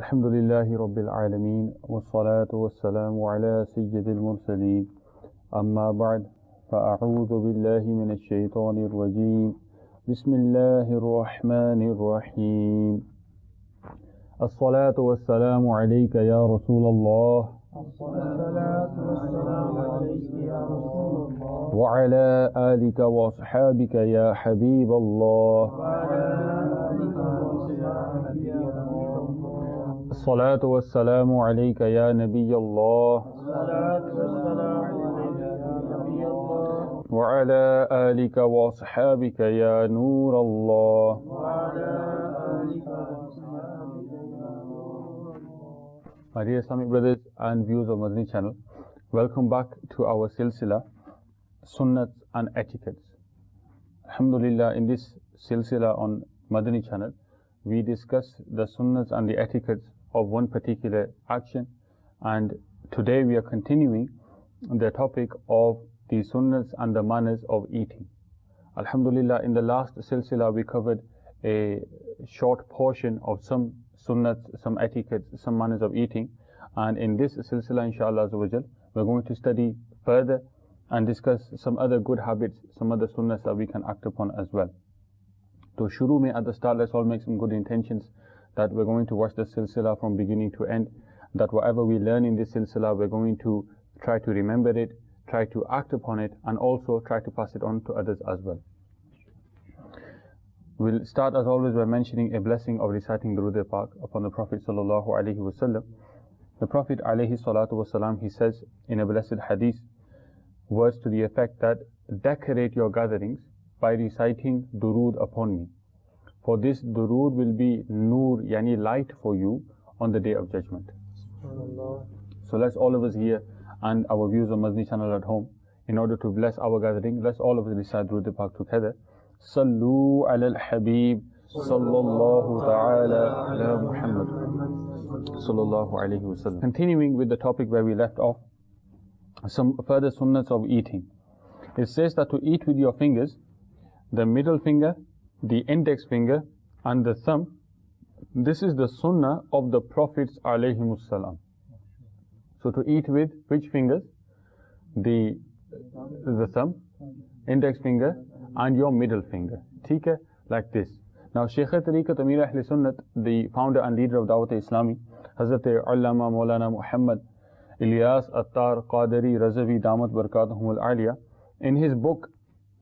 الحمد لله رب العالمين والصلاة والسلام على سيد المرسلين أما بعد فأعوذ بالله من الشيطان الرجيم بسم الله الرحمن الرحيم الصلاة والسلام عليك يا رسول الله الصلاة والسلام عليك يا رسول الله وعلى آلك وأصحابك يا حبيب الله وعلى آلك وصحبك يا حبيب الله الصلاة والسلام عليك يا نبي الله الصلاة والسلام عليك يا نبي الله وعلى آلك وأصحابك يا نور الله وعلى آلك وصحبك يا نور الله. My dear Islamic brothers and viewers of Madani channel, welcome back to our silsila, Sunnah and Etiquettes. Alhamdulillah, in this silsila on Madani channel, we discuss the Sunnahs and the Etiquettes of one particular action, and today we are continuing the topic of the Sunnahs and the manners of eating. Alhamdulillah, in the last silsila we covered a short portion of some Sunnahs, some etiquettes, some manners of eating, and in this silsila inshallah we're going to study further and discuss some other good habits, some other Sunnahs that we can act upon as well. So shuru mein, at the start, let's all make some good intentions that we're going to watch the silsila from beginning to end, that whatever we learn in this silsila, we're going to try to remember it, try to act upon it, and also try to pass it on to others as well. We'll start as always by mentioning a blessing of reciting Durood Pak upon the Prophet sallallahu alaihi wasallam. The Prophet alayhi salatu wasalam, he says in a blessed hadith, words to the effect that decorate your gatherings by reciting Durood upon me. For this Durood will be Noor, yani light for you on the Day of Judgment. So let's all of us here and our viewers on Madani channel at home, in order to bless our gathering, let's all of us recite Durood Pak together. Sallu ala al-Habib sallallahu ta'ala ala Muhammad sallallahu alayhi wa sallam. Continuing with the topic where we left off, some further sunnahs of eating. It says that to eat with your fingers, the middle finger, the index finger and the thumb, this is the sunnah of the Prophets alayhimus salam. So to eat with which fingers? The thumb, index finger and your middle finger. ठीक है? Like this. Now Shaykh Tariqat Amir Ahl Sunnat, the founder and leader of Dawat Islami, Hazrat Allama Maulana Muhammad Ilyas Attar Qadari Razavi Damat Barakatuhum Al-Aliya, in his book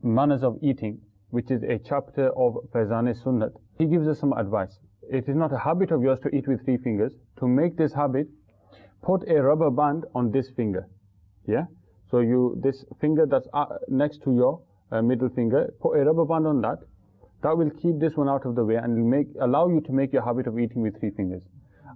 Manners of Eating, which is a chapter of Faizan Sunnat, he gives us some advice. It is not a habit of yours to eat with three fingers. To make this habit, put a rubber band on this finger. Yeah? So this finger that's next to your middle finger, put a rubber band on that. That will keep this one out of the way and will allow you to make your habit of eating with three fingers.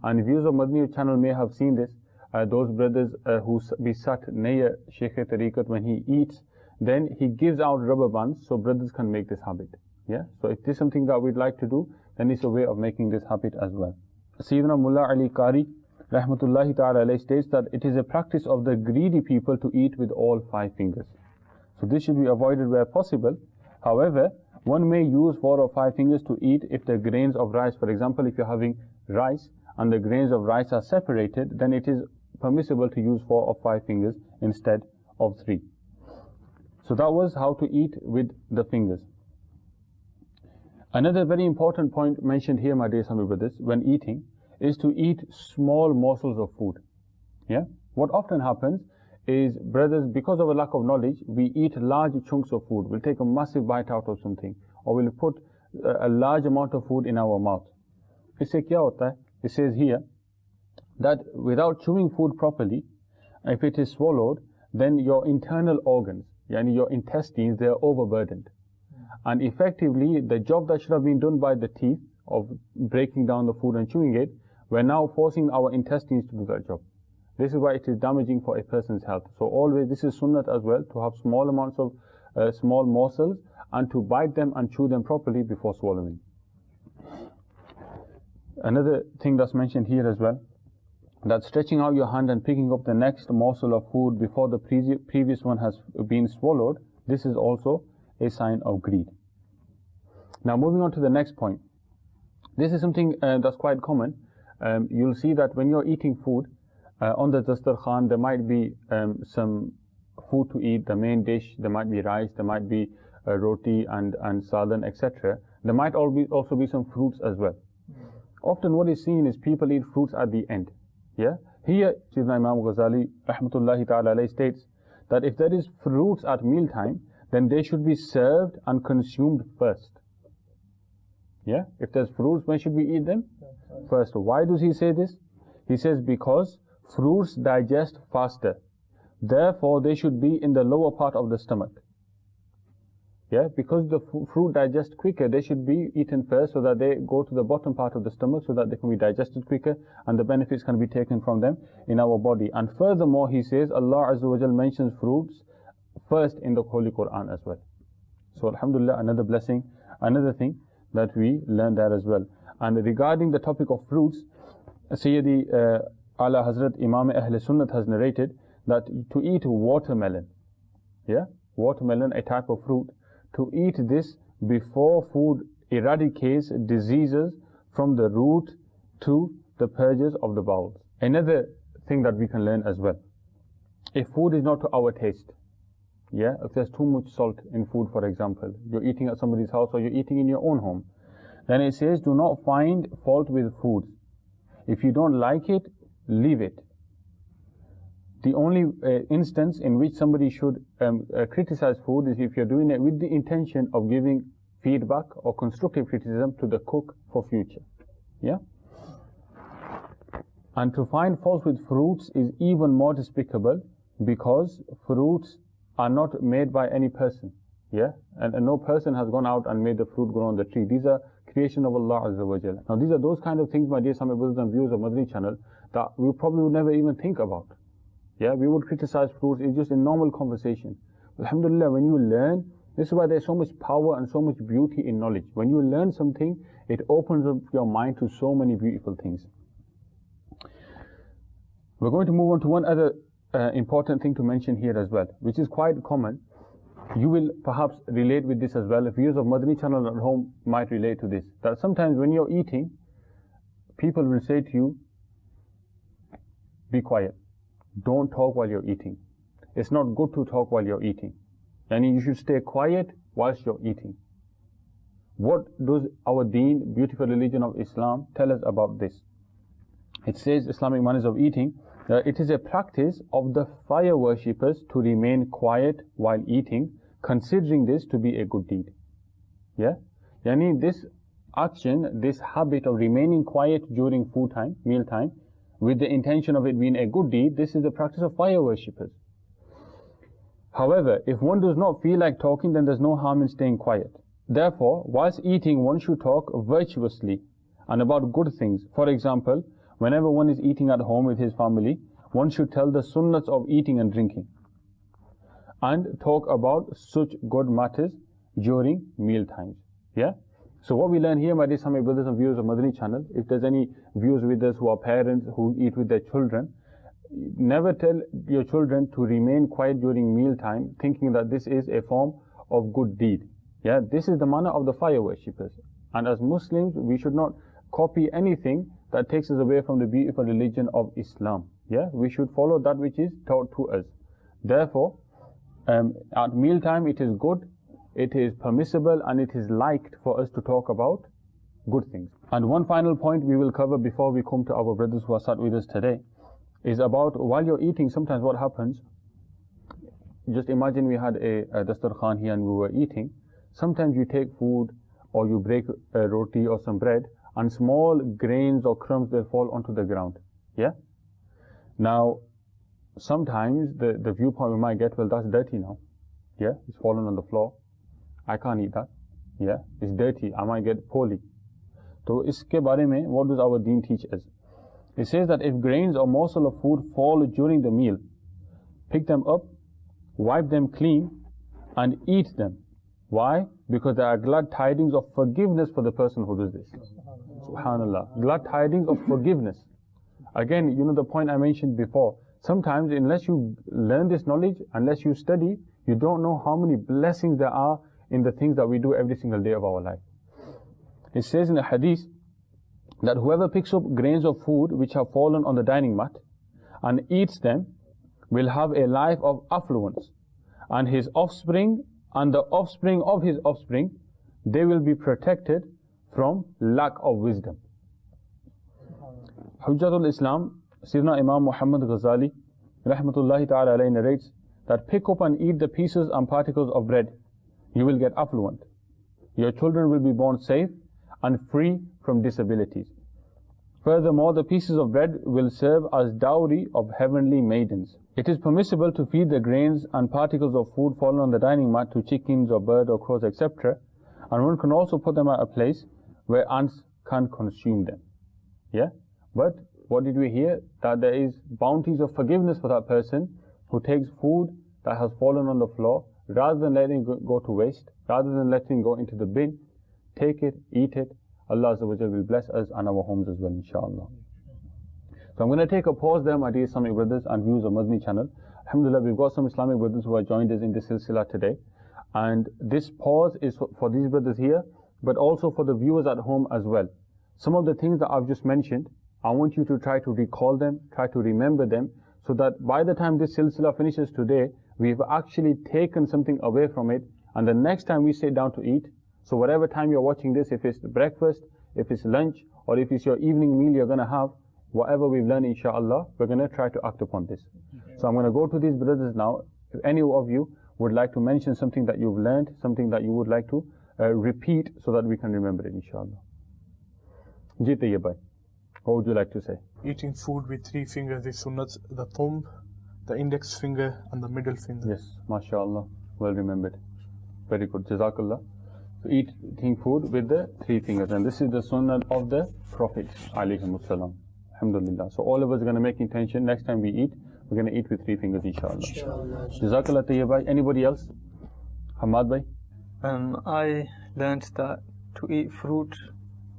And viewers of Madani channel may have seen this. Those brothers who be sat near Shaykh Tariqat, when he eats, then he gives out rubber bands so brothers can make this habit. Yeah. So if this is something that we'd like to do, then it's a way of making this habit as well. Sayyidina Mullah Ali Qari rahmatullahi ta'ala alayhi states that it is a practice of the greedy people to eat with all five fingers. So this should be avoided where possible. However, one may use 4 or 5 fingers to eat if the grains of rice, for example, if you're having rice and the grains of rice are separated, then it is permissible to use 4 or 5 fingers instead of 3. So that was how to eat with the fingers. Another very important point mentioned here, my dear Islamic brothers, when eating, is to eat small morsels of food. Yeah? What often happens is, brothers, because of a lack of knowledge, we eat large chunks of food. We'll take a massive bite out of something, or we'll put a large amount of food in our mouth. Isse kya hota hai? It says here that without chewing food properly, if it is swallowed, then your internal organs, yani your intestines, they are overburdened. And effectively, the job that should have been done by the teeth of breaking down the food and chewing it, we're now forcing our intestines to do that job. This is why it is damaging for a person's health. So always, this is sunnat as well, to have small amounts of small morsels and to bite them and chew them properly before swallowing. Another thing that's mentioned here as well, that stretching out your hand and picking up the next morsel of food before the previous one has been swallowed, this is also a sign of greed. Now moving on to the next point. This is something that's quite common. you'll see that when you're eating food, on the dastarkhan there might be some food to eat, the main dish, there might be rice, there might be roti and salan, etc. There might also be some fruits as well. Often what is seen is people eat fruits at the end. Yeah. Here, Imam Ghazali, rahmatullahi ta'ala alayhi, states that if there is fruits at mealtime, then they should be served and consumed first. Yeah. If there's fruits, when should we eat them? First. Why does he say this? He says because fruits digest faster. Therefore, they should be in the lower part of the stomach. Yeah, because the fruit digests quicker, they should be eaten first so that they go to the bottom part of the stomach so that they can be digested quicker and the benefits can be taken from them in our body. And furthermore, he says Allah Azza wa Jal mentions fruits first in the Holy Quran as well. So alhamdulillah, another blessing, another thing that we learn there as well. And regarding the topic of fruits, Sayyidi Ala Hazrat Imam Ahl Sunnah has narrated that to eat watermelon, yeah, watermelon, a type of fruit, to eat this before food eradicates diseases from the root to the purges of the bowels. Another thing that we can learn as well, if food is not to our taste, yeah, if there's too much salt in food, for example, you're eating at somebody's house or you're eating in your own home, then it says do not find fault with food. If you don't like it, leave it. The only instance in which somebody should criticize food is if you're doing it with the intention of giving feedback or constructive criticism to the cook for future. Yeah? And to find fault with fruits is even more despicable because fruits are not made by any person. Yeah? And no person has gone out and made the fruit grow on the tree. These are creation of Allah Azza wa Jalla. Now these are those kind of things, my dear Islamic brothers and viewers of Madani channel, that we probably would never even think about. Yeah, we would criticize fruits, it's just a normal conversation. Alhamdulillah, when you learn, this is why there's so much power and so much beauty in knowledge. When you learn something, it opens up your mind to so many beautiful things. We're going to move on to one other important thing to mention here as well, which is quite common. You will perhaps relate with this as well. If viewers of Madani channel at home might relate to this. That sometimes when you're eating, people will say to you, be quiet. Don't talk while you're eating. It's not good to talk while you're eating. And you should stay quiet whilst you're eating. What does our deen, beautiful religion of Islam, tell us about this? It says, Islamic manners of eating, that it is a practice of the fire worshippers to remain quiet while eating, considering this to be a good deed. Yeah? Yani this action, this habit of remaining quiet during food time, meal time, with the intention of it being a good deed, this is the practice of fire worshippers. However, if one does not feel like talking, then there's no harm in staying quiet. Therefore, whilst eating, one should talk virtuously and about good things. For example, whenever one is eating at home with his family, one should tell the sunnahs of eating and drinking and talk about such good matters during meal times. Yeah? So what we learn here, my dear Islamic brothers and viewers of Madani channel, if there's any viewers with us who are parents who eat with their children, never tell your children to remain quiet during meal time, thinking that this is a form of good deed. Yeah, this is the manner of the fire worshippers. And as Muslims, we should not copy anything that takes us away from the beautiful religion of Islam. Yeah, we should follow that which is taught to us. Therefore, at meal time, it is good, it is permissible, and it is liked for us to talk about good things. And one final point we will cover before we come to our brothers who are sat with us today is about while you're eating, sometimes what happens, just imagine we had a dastarkhan here and we were eating. Sometimes you take food or you break a roti or some bread and small grains or crumbs will fall onto the ground. Yeah? Now, sometimes the viewpoint we might get, well, that's dirty now. Yeah? It's fallen on the floor. I can't eat that. Yeah? It's dirty. I might get poorly. So, iske bare mein, what does our deen teach us? It says that if grains or morsel of food fall during the meal, pick them up, wipe them clean, and eat them. Why? Because there are glad tidings of forgiveness for the person who does this. Subhanallah. Glad tidings of forgiveness. Again, you know the point I mentioned before. Sometimes, unless you learn this knowledge, unless you study, you don't know how many blessings there are in the things that we do every single day of our life. It says in a hadith that whoever picks up grains of food which have fallen on the dining mat and eats them will have a life of affluence, and his offspring and the offspring of his offspring, they will be protected from lack of wisdom. Hujjatul Islam, Sayyidina Imam Muhammad Ghazali rahmatullahi ta'ala alayhi narrates that pick up and eat the pieces and particles of bread, you will get affluent. Your children will be born safe and free from disabilities. Furthermore, the pieces of bread will serve as dowry of heavenly maidens. It is permissible to feed the grains and particles of food fallen on the dining mat to chickens or birds or crows, etc. And one can also put them at a place where ants can consume them. Yeah? But what did we hear? That there is bounties of forgiveness for that person who takes food that has fallen on the floor, rather than letting it go to waste, rather than letting it go into the bin, take it, eat it. Allah Azza wa Jal will bless us and our homes as well, inshallah. So I'm going to take a pause there, my dear Islamic brothers and viewers of Madani channel. Alhamdulillah, we've got some Islamic brothers who have joined us in this silsila today. And this pause is for these brothers here, but also for the viewers at home as well. Some of the things that I've just mentioned, I want you to try to recall them, try to remember them, so that by the time this silsila finishes today, we've actually taken something away from it, and the next time we sit down to eat, so whatever time you're watching this, if it's breakfast, if it's lunch, or if it's your evening meal you're going to have, whatever we've learned, inshallah, we're going to try to act upon this. So I'm going to go to these brothers now. If any of you would like to mention something that you've learned, something that you would like to repeat so that we can remember it, inshallah. Ji Tayyib bhai, what would you like to say? Eating food with 3 fingers is sunnat, the thumb, the index finger and the middle finger. Yes, mashallah, well remembered. Very good, jazakallah. So eating food with the 3 fingers, and this is the sunnah of the Prophet alayhimussalam. Alhamdulillah. So all of us are going to make intention, next time we eat, we're going to eat with 3 fingers, inshallah. Jazakallah Tayyib bhai. Anybody else? Hamad bhai? I learned that to eat fruit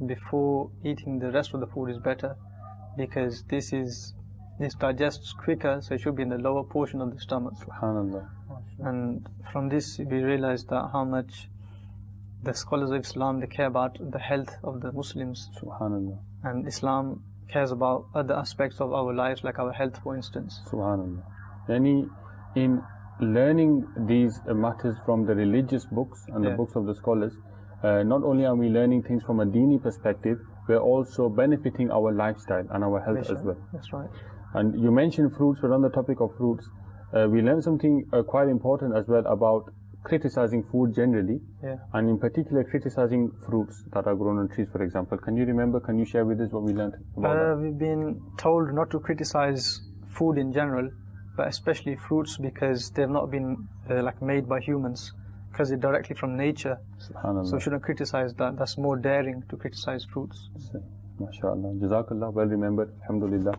before eating the rest of the food is better, because this digests quicker, so it should be in the lower portion of the stomach. Subhanallah. And from this we realized that how much the scholars of Islam, they care about the health of the Muslims. Subhanallah. And Islam cares about other aspects of our lives, like our health, for instance. Subhanallah. In learning these matters from the religious books and the books of the scholars, not only are we learning things from a dini perspective, we're also benefiting our lifestyle and our health as well. That's right. And you mentioned fruits, we're on the topic of fruits. We learned something quite important as well about criticizing food generally, and in particular criticizing fruits that are grown on trees, for example. Can you share with us what we learned about that? We've been told not to criticize food in general, but especially fruits, because they've not been made by humans, because they're directly from nature. So we shouldn't criticize that. That's more daring to criticize fruits. MashaAllah. Jazakallah, well remembered. Alhamdulillah.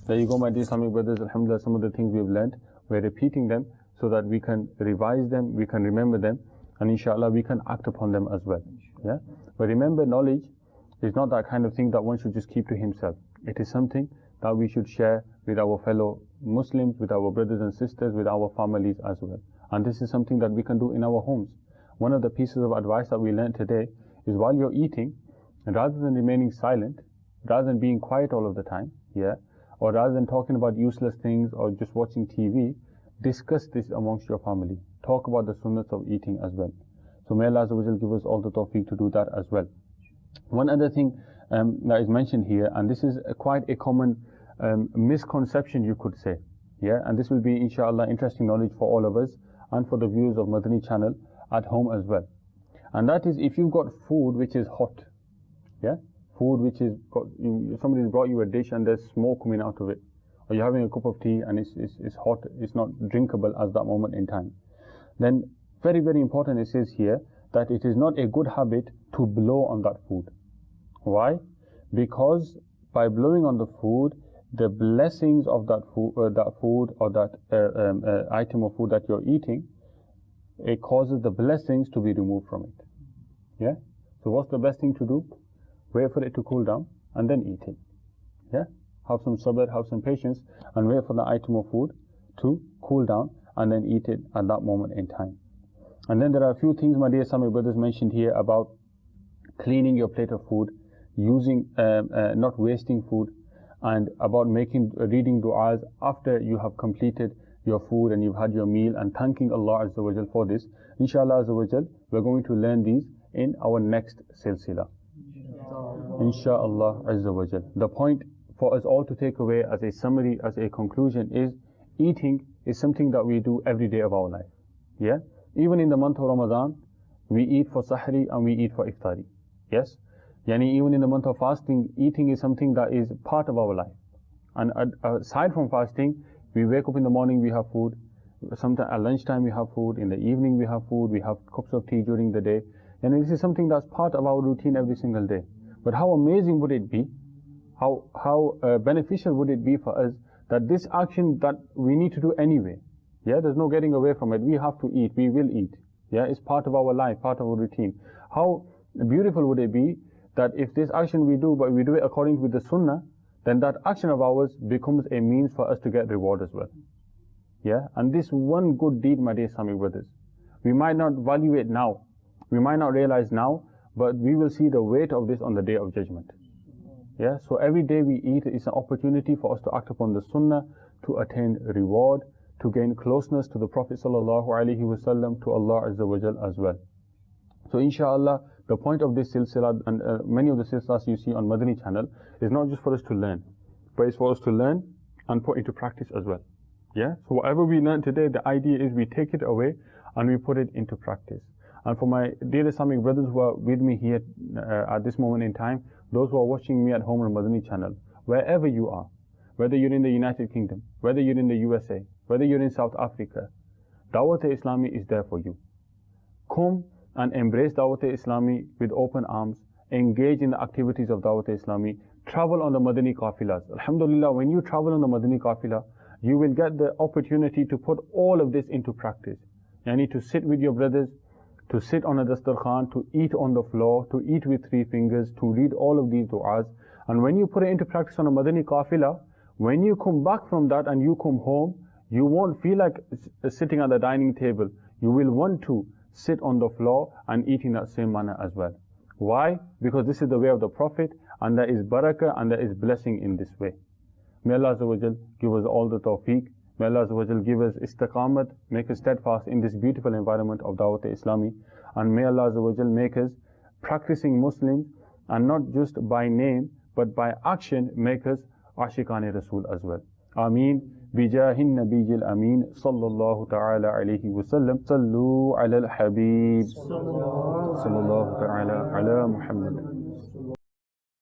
There you go, my dear Islamic brothers. Alhamdulillah, some of the things we've learned, we're repeating them so that we can revise them, we can remember them, and inshallah we can act upon them as well. Yeah. But remember, knowledge is not that kind of thing that one should just keep to himself. It is something that we should share with our fellow Muslims, with our brothers and sisters, with our families as well. And this is something that we can do in our homes. One of the pieces of advice that we learned today is while you're eating, rather than remaining silent, rather than being quiet all of the time, or rather than talking about useless things or just watching TV, discuss this amongst your family. Talk about the sunnahs of eating as well. So may Allah Azza wa Jal give us all the tawfiq to do that as well. One other thing that is mentioned here, and this is quite a common misconception, you could say, and this will be inshallah interesting knowledge for all of us and for the viewers of Madani channel at home as well. And that is, if you've got food which is hot, food which is somebody's brought you a dish and there's smoke coming out of it, or you're having a cup of tea and it's hot, it's not drinkable at that moment in time, then very, very important it says here that it is not a good habit to blow on that food. Why? Because by blowing on the food, the blessings of that food or that item of food that you're eating, it causes the blessings to be removed from it. So what's the best thing to do? Wait for it to cool down and then eat it. Have some sabr, have some patience, and wait for the item of food to cool down and then eat it at that moment in time. And then there are a few things, my dear Islamic brothers, mentioned here about cleaning your plate of food, using, not wasting food, and about reading du'as after you have completed your food and you've had your meal, and thanking Allah Azza wa Jal for this. Inshallah Azza wa Jal, we're going to learn these in our next silsila. Inshallah Azza wa Jal. The point for us all to take away as a summary, as a conclusion, is eating is something that we do every day of our life. Yeah? Even in the month of Ramadan, we eat for sahri and we eat for iftari. Yes? Yani even in the month of fasting, eating is something that is part of our life. And aside from fasting, we wake up in the morning, we have food. Sometimes at lunchtime we have food. In the evening we have food. We have cups of tea during the day. And this is something that's part of our routine every single day. But how amazing would it be? How beneficial would it be for us that this action that we need to do anyway? Yeah, there's no getting away from it. We have to eat. We will eat. Yeah, it's part of our life, part of our routine. How beautiful would it be that if this action we do, but we do it according to the Sunnah, then that action of ours becomes a means for us to get reward as well. Yeah, and this one good deed, my dear Islamic brothers, we might not value it now, we might not realize now, but we will see the weight of this on the Day of Judgment. Yeah, so every day we eat is an opportunity for us to act upon the Sunnah, to attain reward, to gain closeness to the Prophet Sallallahu Alaihi Wasallam, to Allah Azza wa Jal as well. So inshallah, the point of this silsila, and many of the silsilas you see on Madani channel, is not just for us to learn, but it's for us to learn and put into practice as well. Yeah? So whatever we learn today, the idea is we take it away and we put it into practice. And for my dear Islamic brothers who are with me here at this moment in time, those who are watching me at home on Madani channel, wherever you are, whether you're in the United Kingdom, whether you're in the USA, whether you're in South Africa, Dawat-e-Islami is there for you. Come and embrace Dawat-e-Islami with open arms, engage in the activities of Dawat-e-Islami, travel on the Madani Qafilas. Alhamdulillah, when you travel on the Madani Qafila, you will get the opportunity to put all of this into practice. You need to sit with your brothers, to sit on a dastarkhan, to eat on the floor, to eat with 3 fingers, to read all of these du'as. And when you put it into practice on a Madani Qafila, when you come back from that and you come home, you won't feel like sitting at the dining table. You will want to sit on the floor and eat in that same manner as well. Why? Because this is the way of the Prophet, and there is barakah and there is blessing in this way. May Allah Azza wa Jal give us all the tawfiq. May Allah Azza wa Jal give us istiqamat, make us steadfast in this beautiful environment of Dawat-e-Islami. And may Allah Azza wa Jal make us practicing Muslims, and not just by name, but by action, make us Ashiqan-e Rasul as well. Ameen. بجاه النبي الأمين صلى الله تعالى عليه وسلم صلوا على الحبيب صلى الله تعالى على محمد.